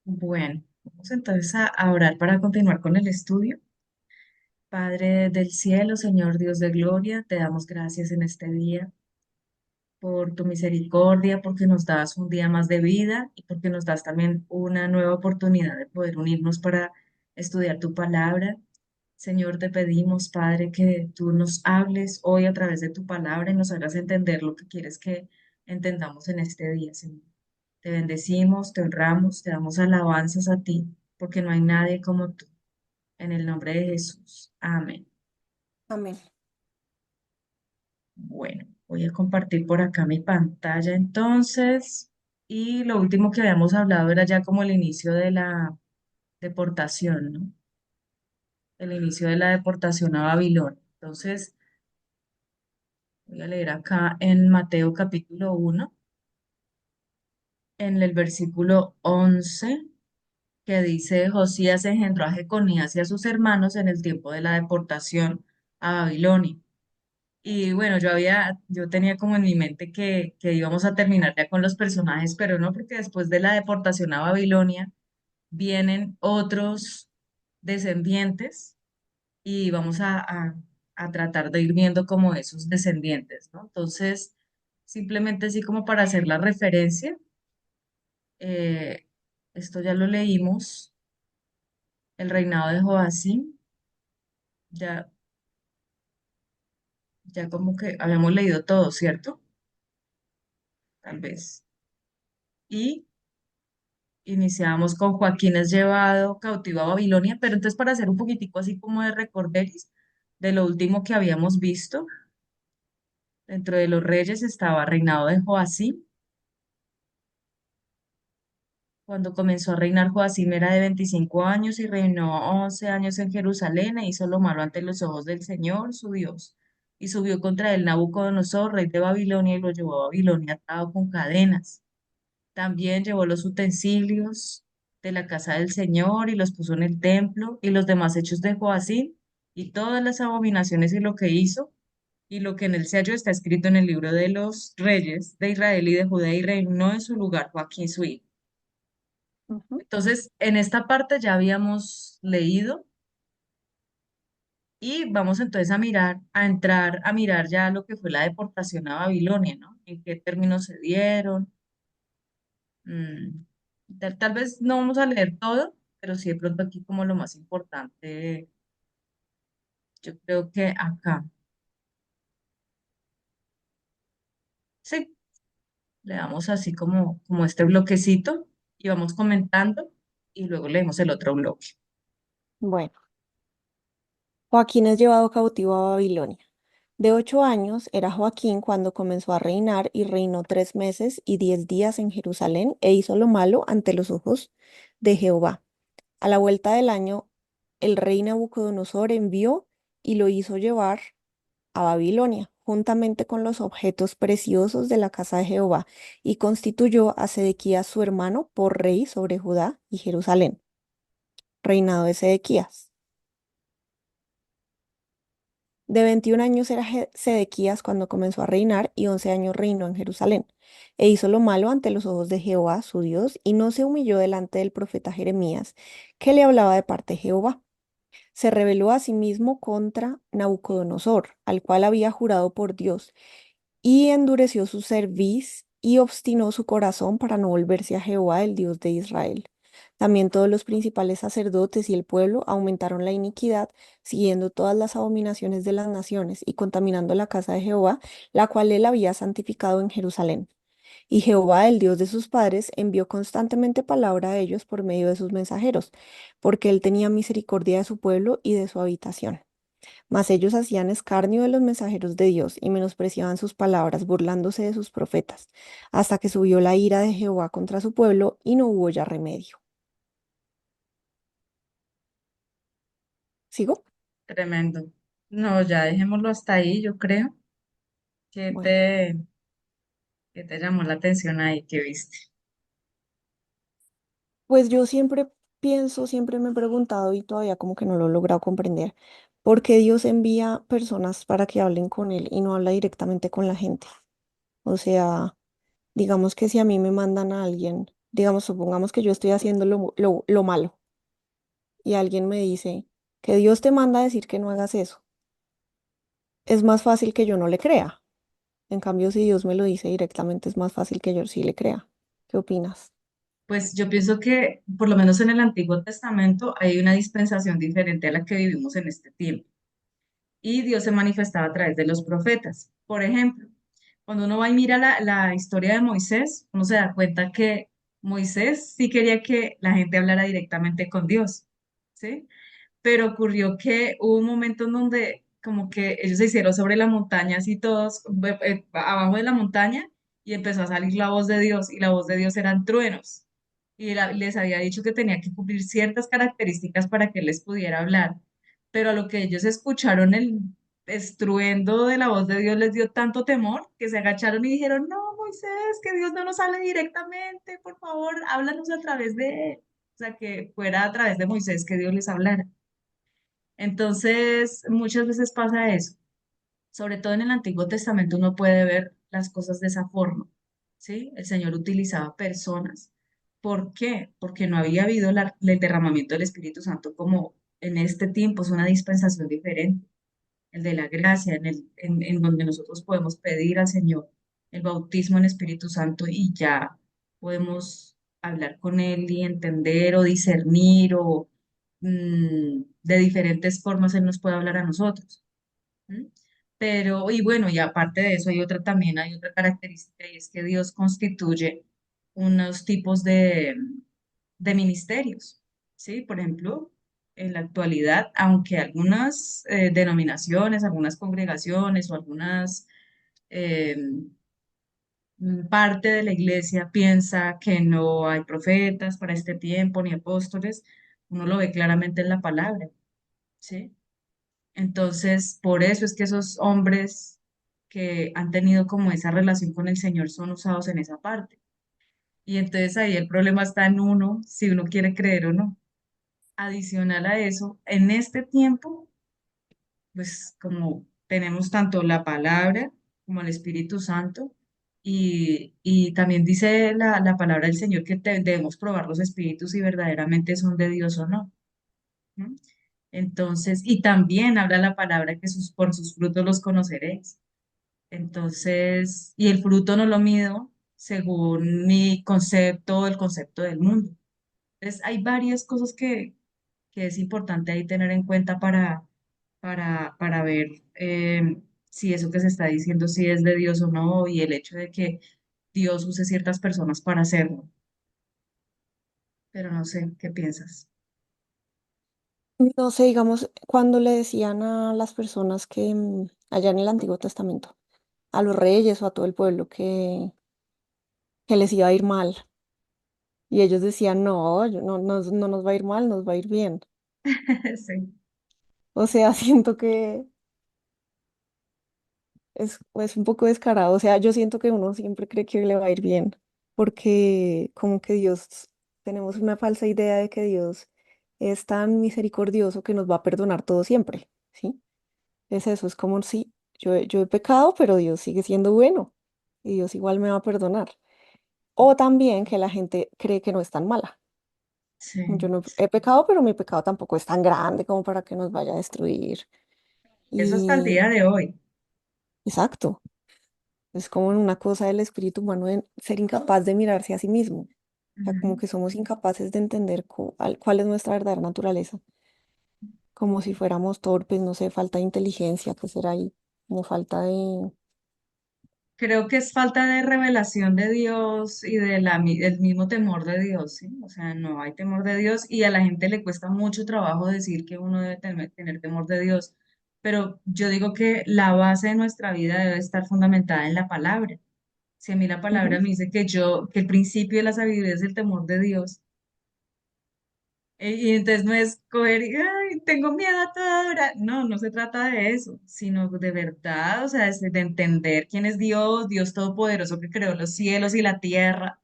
Bueno, vamos entonces a orar para continuar con el estudio. Padre del cielo, Señor Dios de gloria, te damos gracias en este día por tu misericordia, porque nos das un día más de vida y porque nos das también una nueva oportunidad de poder unirnos para estudiar tu palabra. Señor, te pedimos, Padre, que tú nos hables hoy a través de tu palabra y nos hagas entender lo que quieres que entendamos en este día, Señor. Te bendecimos, te honramos, te damos alabanzas a ti, porque no hay nadie como tú. En el nombre de Jesús. Amén. Amén. Bueno, voy a compartir por acá mi pantalla entonces. Y lo último que habíamos hablado era ya como el inicio de la deportación, ¿no? El inicio de la deportación a Babilonia. Entonces, voy a leer acá en Mateo capítulo 1, en el versículo 11, que dice: Josías engendró a Jeconías y a sus hermanos en el tiempo de la deportación a Babilonia. Y bueno, yo tenía como en mi mente que íbamos a terminar ya con los personajes, pero no, porque después de la deportación a Babilonia vienen otros descendientes y vamos a tratar de ir viendo como esos descendientes, ¿no? Entonces, simplemente así como para hacer la referencia, eh, esto ya lo leímos, el reinado de Joacim, ya, ya como que habíamos leído todo, ¿cierto? Tal vez. Y iniciamos con Joaquín es llevado cautivo a Babilonia, pero entonces para hacer un poquitico así como de recorderis de lo último que habíamos visto, dentro de los reyes estaba reinado de Joacim. Cuando comenzó a reinar Joacim era de 25 años y reinó 11 años en Jerusalén e hizo lo malo ante los ojos del Señor, su Dios. Y subió contra él Nabucodonosor, rey de Babilonia, y lo llevó a Babilonia atado con cadenas. También llevó los utensilios de la casa del Señor y los puso en el templo y los demás hechos de Joacim y todas las abominaciones y lo que hizo y lo que en el sello está escrito en el libro de los reyes de Israel y de Judá y reinó en su lugar Joaquín su hijo. Ujú. Entonces, en esta parte ya habíamos leído y vamos entonces a mirar, a entrar a mirar ya lo que fue la deportación a Babilonia, ¿no? En qué términos se dieron. Mm, tal vez no vamos a leer todo, pero sí de pronto aquí como lo más importante, yo creo que acá. Sí, le damos así como este bloquecito y vamos comentando y luego leemos el otro bloque. Bueno, Joaquín es llevado cautivo a Babilonia. De 8 años era Joaquín cuando comenzó a reinar y reinó 3 meses y 10 días en Jerusalén e hizo lo malo ante los ojos de Jehová. A la vuelta del año, el rey Nabucodonosor envió y lo hizo llevar a Babilonia, juntamente con los objetos preciosos de la casa de Jehová, y constituyó a Sedequías su hermano por rey sobre Judá y Jerusalén. Reinado de Sedequías. De 21 años era Sedequías cuando comenzó a reinar y 11 años reinó en Jerusalén. E hizo lo malo ante los ojos de Jehová, su Dios, y no se humilló delante del profeta Jeremías, que le hablaba de parte de Jehová. Se rebeló a sí mismo contra Nabucodonosor, al cual había jurado por Dios, y endureció su cerviz y obstinó su corazón para no volverse a Jehová, el Dios de Israel. También todos los principales sacerdotes y el pueblo aumentaron la iniquidad, siguiendo todas las abominaciones de las naciones y contaminando la casa de Jehová, la cual él había santificado en Jerusalén. Y Jehová, el Dios de sus padres, envió constantemente palabra a ellos por medio de sus mensajeros, porque él tenía misericordia de su pueblo y de su habitación. Mas ellos hacían escarnio de los mensajeros de Dios y menospreciaban sus palabras, burlándose de sus profetas, hasta que subió la ira de Jehová contra su pueblo y no hubo ya remedio. ¿Sigo? Tremendo. No, ya dejémoslo hasta ahí, yo creo. ¿Qué Bueno, te, qué te llamó la atención ahí que viste? pues yo siempre pienso, siempre me he preguntado y todavía como que no lo he logrado comprender, ¿por qué Dios envía personas para que hablen con Él y no habla directamente con la gente? O sea, digamos que si a mí me mandan a alguien digamos, supongamos que yo estoy haciendo lo malo y alguien me dice que Dios te manda a decir que no hagas eso, es más fácil que yo no le crea. En cambio, si Dios me lo dice directamente, es más fácil que yo sí le crea. ¿Qué opinas? Pues yo pienso que, por lo menos en el Antiguo Testamento, hay una dispensación diferente a la que vivimos en este tiempo. Y Dios se manifestaba a través de los profetas. Por ejemplo, cuando uno va y mira la historia de Moisés, uno se da cuenta que Moisés sí quería que la gente hablara directamente con Dios, ¿sí? Pero ocurrió que hubo un momento en donde como que ellos se hicieron sobre la montaña, así todos abajo de la montaña, y empezó a salir la voz de Dios, y la voz de Dios eran truenos. Y les había dicho que tenía que cumplir ciertas características para que él les pudiera hablar. Pero a lo que ellos escucharon el estruendo de la voz de Dios les dio tanto temor que se agacharon y dijeron, no, Moisés, que Dios no nos hable directamente, por favor, háblanos a través de él. O sea, que fuera a través de Moisés que Dios les hablara. Entonces, muchas veces pasa eso. Sobre todo en el Antiguo Testamento uno puede ver las cosas de esa forma, ¿sí? El Señor utilizaba personas. ¿Por qué? Porque no había habido el derramamiento del Espíritu Santo como en este tiempo, es una dispensación diferente, el de la gracia, en donde nosotros podemos pedir al Señor el bautismo en Espíritu Santo y ya podemos hablar con Él y entender o discernir o de diferentes formas Él nos puede hablar a nosotros. ¿M? Pero, y bueno, y aparte de eso, hay otra característica y es que Dios constituye unos tipos de ministerios, ¿sí? Por ejemplo, en la actualidad, aunque algunas denominaciones, algunas congregaciones o algunas eh, parte de la iglesia piensa que no hay profetas para este tiempo ni apóstoles, uno lo ve claramente en la palabra, ¿sí? Entonces, por eso es que esos hombres que han tenido como esa relación con el Señor son usados en esa parte. Y entonces ahí el problema está en uno, si uno quiere creer o no. Adicional a eso, en este tiempo, pues como tenemos tanto la palabra como el Espíritu Santo, y también dice la palabra del Señor que debemos probar los espíritus si verdaderamente son de Dios o no. ¿No? Entonces, y también habla la palabra que por sus frutos los conoceréis. Entonces, y el fruto no lo mido según mi concepto, el concepto del mundo. Entonces, hay varias cosas que es importante ahí tener en cuenta para ver si eso que se está diciendo si es de Dios o no, y el hecho de que Dios use ciertas personas para hacerlo. Pero no sé, ¿qué piensas? No sé, digamos, cuando le decían a las personas que allá en el Antiguo Testamento, a los reyes o a todo el pueblo que les iba a ir mal, y ellos decían, no, no nos va a ir mal, nos va a ir bien. Sí, O sea, siento que es un poco descarado. O sea, yo siento que uno siempre cree que le va a ir bien, porque como que Dios, tenemos una falsa idea de que Dios es tan misericordioso que nos va a perdonar todo siempre, ¿sí? Es eso, es como si yo he pecado, pero Dios sigue siendo bueno y Dios igual me va a perdonar. O también que la gente cree que no es tan mala. Yo sí. no he pecado, pero mi pecado tampoco es tan grande como para que nos vaya a destruir. Eso hasta el Y día de hoy. exacto. Es como en una cosa del espíritu humano de ser incapaz de mirarse a sí mismo. O sea, como Ujú. que somos incapaces de entender cuál es nuestra verdadera naturaleza. Como si fuéramos torpes, no sé, falta de inteligencia, ¿qué será ahí? Como falta de... Creo que es falta de revelación de Dios y del mismo temor de Dios, ¿sí? O sea, no hay temor de Dios y a la gente le cuesta mucho trabajo decir que uno debe tener temor de Dios. Pero yo digo que la base de nuestra vida debe estar fundamentada en la palabra. Si a mí la palabra Ujú, me dice que el principio de la sabiduría es el temor de Dios, y entonces no es coger y, ay, tengo miedo a toda hora. No, no se trata de eso, sino de verdad, o sea, de entender quién es Dios, Dios Todopoderoso que creó los cielos y la tierra.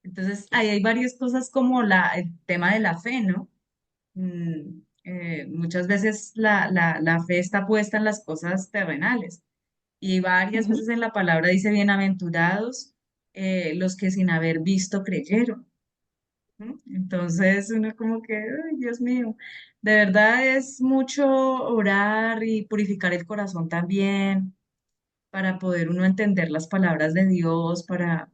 Entonces, ahí hay varias cosas como el tema de la fe, ¿no? Muchas veces la fe está puesta en las cosas terrenales y varias ujú. veces en la palabra dice bienaventurados. los que sin haber visto creyeron. ¿No? Entonces uno como que, ay, Dios mío, de verdad es mucho orar y purificar el corazón también para poder uno entender las palabras de Dios, para,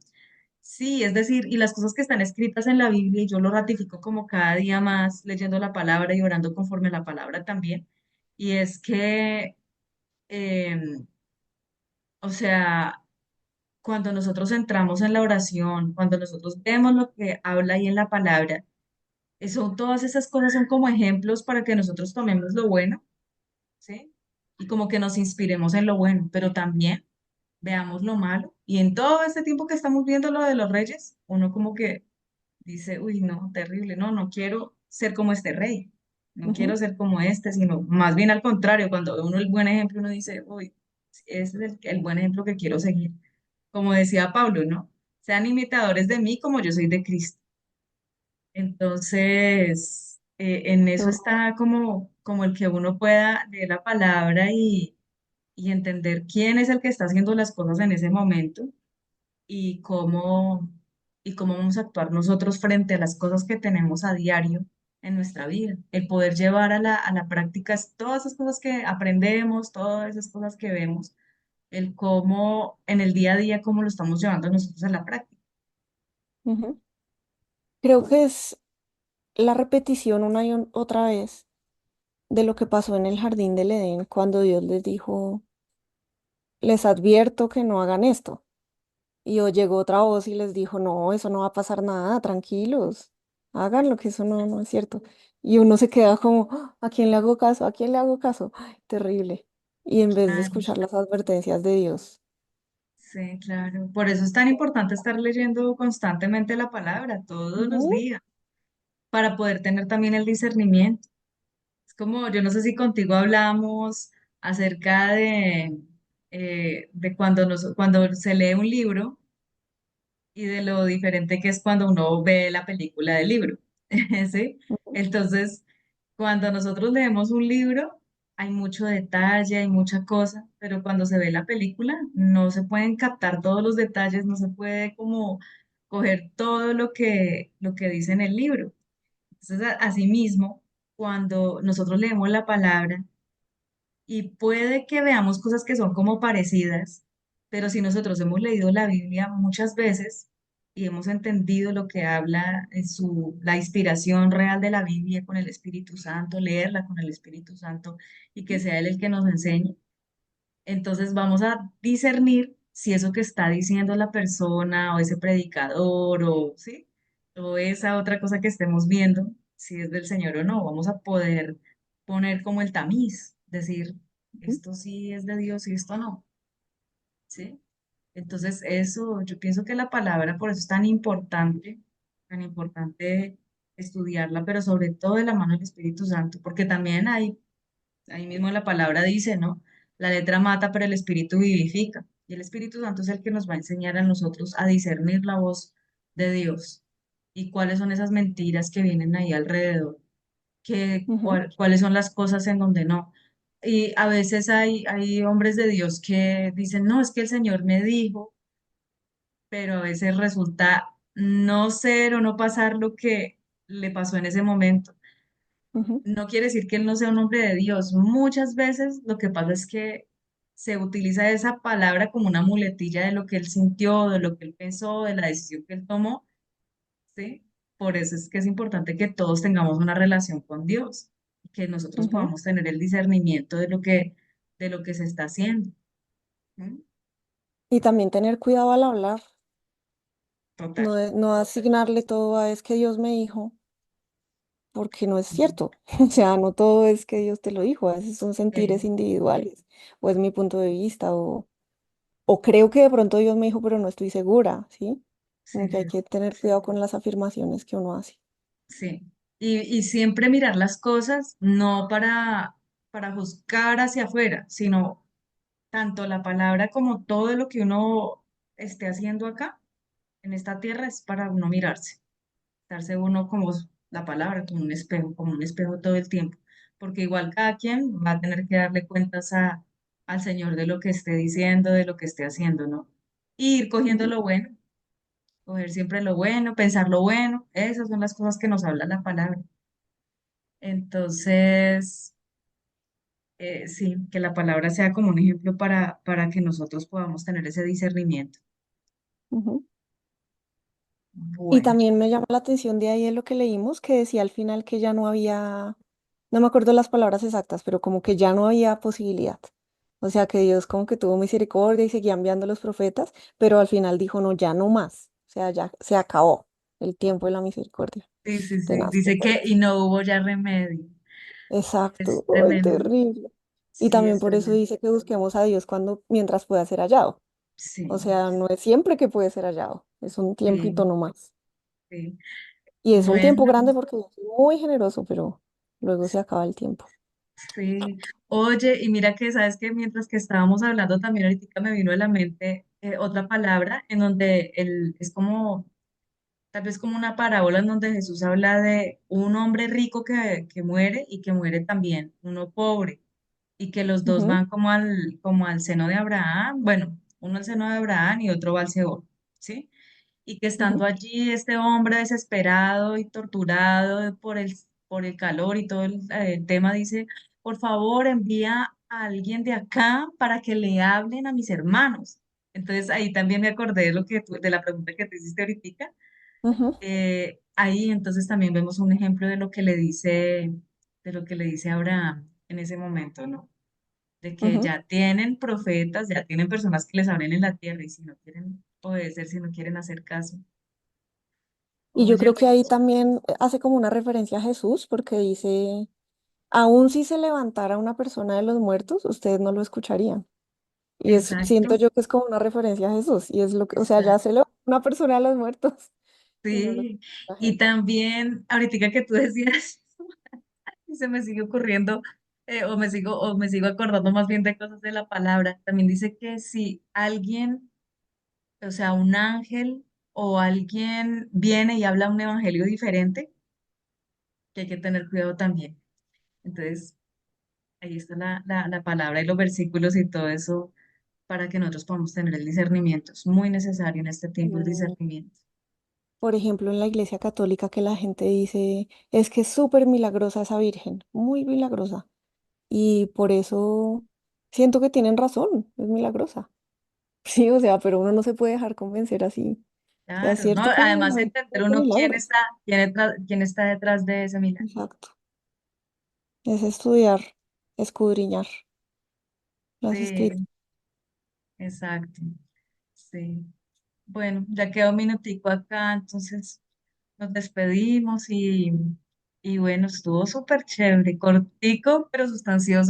sí, es decir, y las cosas que están escritas en la Biblia, y yo lo ratifico como cada día más leyendo la palabra y orando conforme a la palabra también, y es que, o sea, cuando nosotros entramos en la oración, cuando nosotros vemos lo que habla ahí en la palabra, todas esas cosas son como ejemplos para que nosotros tomemos lo bueno, ¿sí? Y como que nos inspiremos en lo bueno, pero también veamos lo malo. Y en todo este tiempo que estamos viendo lo de los reyes, uno como que dice, uy, no, terrible, no, no quiero ser como este rey, no quiero Ujú. ser como este, sino más bien al contrario, cuando ve uno el buen ejemplo, uno dice, uy, ese es el buen ejemplo que quiero seguir. Como decía Pablo, ¿no? Sean imitadores de mí como yo soy de Cristo. Entonces, en eso Todo. está como el que uno pueda leer la palabra y entender quién es el que está haciendo las cosas en ese momento y cómo vamos a actuar nosotros frente a las cosas que tenemos a diario en nuestra vida. El poder llevar a la práctica todas esas cosas que aprendemos, todas esas cosas que vemos, el cómo en el día a día, cómo lo estamos llevando nosotros a la práctica. Ujú. Creo que es la repetición una y otra vez de lo que pasó en el jardín del Edén cuando Dios les dijo, les advierto que no hagan esto. Y o llegó otra voz y les dijo, no, eso no va a pasar nada, tranquilos, háganlo, que eso no es cierto. Y uno se queda como, "Ah, ¿a quién le hago caso? ¿A quién le hago caso? Ay, terrible. Y en vez de Claro. escuchar las advertencias de Dios. Sí, claro. Por eso es tan importante estar leyendo constantemente la palabra todos los Ujú, días, para poder tener también el discernimiento. Es como, yo no sé si contigo hablamos acerca de cuando se lee un libro y de lo diferente que es cuando uno ve la película del libro. ¿Sí? ujú, Entonces, cuando nosotros leemos un libro, hay mucho detalle, hay mucha cosa, pero cuando se ve la película, no se pueden captar todos los detalles, no se puede como coger todo lo que dice en el libro. Entonces, asimismo, cuando nosotros leemos la palabra, y puede que veamos cosas que son como parecidas, pero si nosotros hemos leído la Biblia muchas veces y hemos entendido lo que habla la inspiración real de la Biblia con el Espíritu Santo, leerla con el Espíritu Santo y que sea Él el que nos enseñe, entonces vamos a discernir si eso que está diciendo la persona o ese predicador o, ¿sí? O esa otra cosa que estemos viendo, si es del Señor o no. Vamos a poder poner como el tamiz, decir, ujú, esto sí es de Dios y esto no, ¿sí? Entonces eso, yo pienso que la palabra por eso es tan importante estudiarla, pero sobre todo de la mano del Espíritu Santo, porque también ahí mismo la palabra dice, ¿no? La letra mata, pero el espíritu vivifica. Y el Espíritu Santo es el que nos va a enseñar a nosotros a discernir la voz de Dios y cuáles son esas mentiras que vienen ahí alrededor, ujú, cuáles son las cosas en donde no. Y a veces hay hombres de Dios que dicen, no, es que el Señor me dijo, pero a veces resulta no ser o no pasar lo que le pasó en ese momento. ujú, No quiere decir que él no sea un hombre de Dios. Muchas veces lo que pasa es que se utiliza esa palabra como una muletilla de lo que él sintió, de lo que él pensó, de la decisión que él tomó, ¿sí? Por eso es que es importante que todos tengamos una relación con Dios, que nosotros ujú. podamos tener el discernimiento de lo que se está haciendo. ¿Mm? Y también tener cuidado al hablar, Total. no, no asignarle todo a es que Dios me dijo, porque no es cierto. O sea, no todo es que Dios te lo dijo, a veces son sentires Sí, individuales, o es mi punto de vista, o creo que de pronto Dios me dijo, pero no estoy segura, ¿sí? Como sí, que hay sí. que tener cuidado con las afirmaciones que uno hace. Sí. Y siempre mirar las cosas no para juzgar hacia afuera, sino tanto la palabra como todo lo que uno esté haciendo acá, en esta tierra, es para uno mirarse, darse uno como la palabra, como un espejo todo el tiempo, porque igual cada quien va a tener que darle cuentas al Señor de lo que esté diciendo, de lo que esté haciendo, ¿no? Y ir cogiendo Ujú, lo bueno. coger siempre lo bueno, pensar lo bueno, esas son las cosas que nos habla la palabra. Entonces, sí, que la palabra sea como un ejemplo para que nosotros podamos tener ese discernimiento. Ujú. Y Bueno, también me llama la atención de ahí de lo que leímos, que decía al final que ya no había, no me acuerdo las palabras exactas, pero como que ya no había posibilidad. O sea, que Dios como que tuvo misericordia y seguía enviando a los profetas, pero al final dijo, no, ya no más. O sea, ya se acabó el tiempo de la misericordia. sí, sí, sí. Tenaz, qué Dice que fuerte. y no hubo ya remedio. Exacto, Es ay, tremendo. terrible. Y Sí, también es por eso tremendo. dice que busquemos a Dios cuando, mientras pueda ser hallado. O Sí, sea, no es siempre que puede ser hallado, es un tiempito sí, nomás. sí. Y es un tiempo Bueno, grande porque Dios es muy generoso, pero luego se acaba el tiempo. sí. Oye, y mira que sabes que mientras que estábamos hablando también ahorita me vino a la mente otra palabra en donde es como, tal vez como una parábola en donde Jesús habla de un hombre rico que muere y que muere también uno pobre y que los dos Ujú, van como al seno de Abraham, bueno, uno al seno de Abraham y otro va al Seol, ¿sí? Y que estando ujú, allí este hombre desesperado y torturado por el calor y todo el tema dice, por favor, envía a alguien de acá para que le hablen a mis hermanos. Entonces ahí también me acordé de de la pregunta que te hiciste ahorita. ujú, Ahí entonces también vemos un ejemplo de lo que le dice Abraham en ese momento, ¿no? De que ujú. ya tienen profetas, ya tienen personas que les hablen en la tierra y si no quieren obedecer, si no quieren hacer caso. Y yo Oye, creo que muy ahí también hace como una referencia a Jesús, porque dice, aún si se levantara una persona de los muertos, ustedes no lo escucharían. Y es, siento exacto, yo que es como una referencia a Jesús, y es lo que, o sea, ya exacto. se levantó una persona de los muertos y no lo escucha Sí, la y gente. también ahorita que tú decías, y se me sigue ocurriendo, o me sigo acordando más bien de cosas de la palabra, también dice que si alguien, o sea, un ángel o alguien viene y habla un evangelio diferente, que hay que tener cuidado también. Entonces, ahí está la palabra y los versículos y todo eso para que nosotros podamos tener el discernimiento. Es muy necesario en este tiempo el Y, discernimiento. por ejemplo, en la iglesia católica que la gente dice, es que es súper milagrosa esa virgen, muy milagrosa. Y por eso siento que tienen razón, es milagrosa. Sí, o sea, pero uno no se puede dejar convencer así. O sea, es Claro, ¿no? cierto que la Además, Virgen entender hace uno quién milagros. está, quién está detrás de ese milagro. Exacto. Es estudiar, escudriñar las escrituras. Sí, exacto. Sí. Bueno, ya quedó un minutico acá, entonces nos despedimos y bueno, estuvo súper chévere, cortico, pero sustancioso.